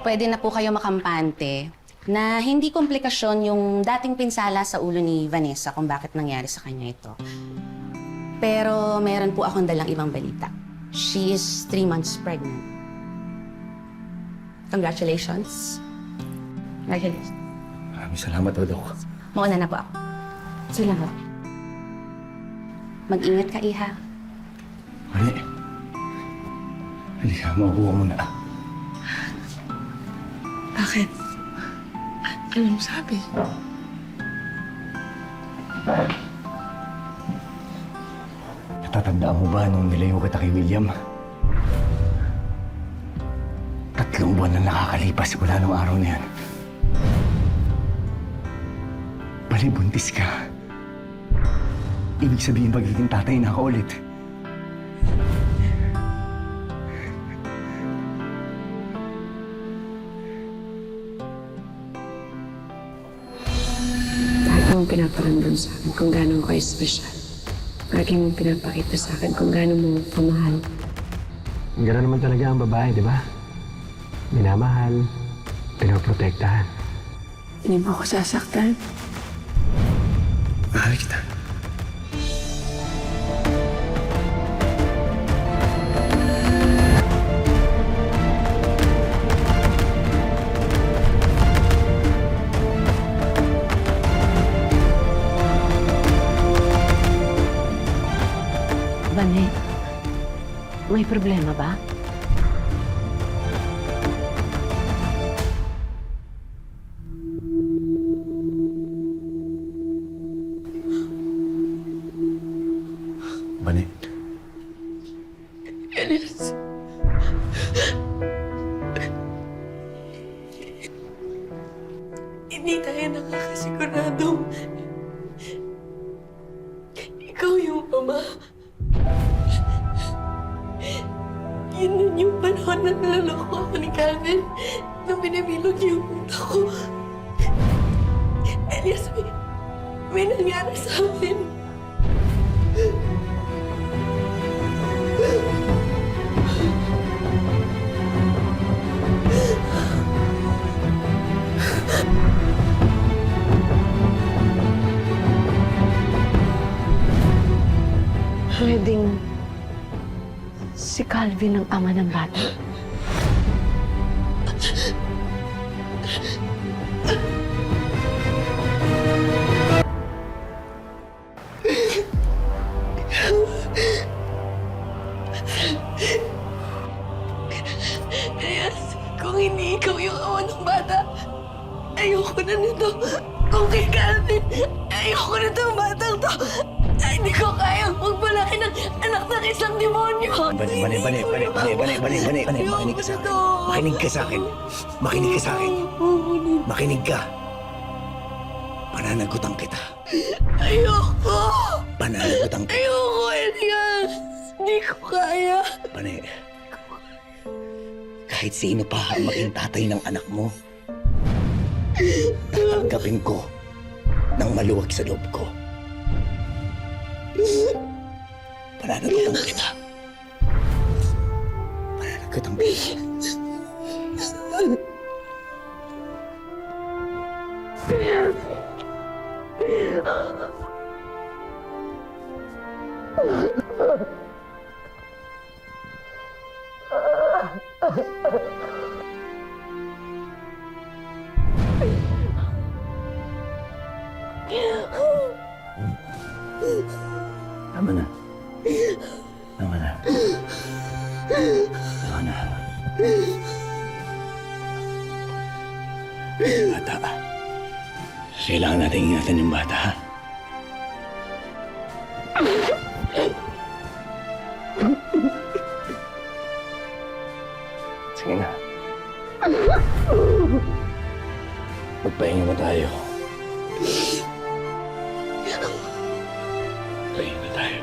pwede na po kayo makampante na hindi komplikasyon yung dating pinsala sa ulo ni Vanessa kung bakit nangyari sa kanya ito. Pero meron po akong dalang ibang balita. She is 3 months pregnant. Congratulations. Congratulations. Maraming salamat, Dok. Mauna na po ako. Salamat. Mag-ingat ka, Iha. Mali. Halika, makuha mo na. Bakit? Anong sabi? Natatandaan mo ba nung nilayo kita kay William? 3 buwan na nakakalipas mula nung araw na yan. Bali, buntis ka. Ibig sabihin, pagiging tatay na ka ulit. Lagi mong pinaparamdam sa akin kung gaano ko espesyal. Lagi mong pinapakita sa akin kung gaano mo pamahal. Gano'n naman talaga ang babae, di ba? Minamahal, pinoprotektahan. Hindi mo ako sasaktan. Mahal kita. Bane, may problema ba? Bani, Elias. Hindi tayo nakakasiguradong ikaw yung ama. Yun yung panahon na naloloko ako ni Calvin nung binabilog niya yung utak ko. Elias, may nangyari sa amin. Pwedeng si Calvin ang ama ng bata. Yes, kung hindi ikaw yung ama ng bata, ayoko na nito. Kung kay Calvin, ayoko na itong batang to. Ay, hindi ko kayang magpalaki ng anak ng isang demonyo. Bani, makinig ka sa akin. Makinig ka sa akin. Makinig ka sa akin. Makinig ka. Pananagutan kita. Ayoko! Pananagutan kita. Ayoko, Elias! Hindi ko kaya. Bani, kahit sino pa ang maging tatay ng anak mo, tatanggapin ko ng maluwag sa loob ko. Pananagutan kita. Pananagutan kita. Tama na. Tama na. Tama na. Bata, kailangan natin ingatan yung bata, ha? Sige na. Magpahinga mo tayo. Pahinga tayo.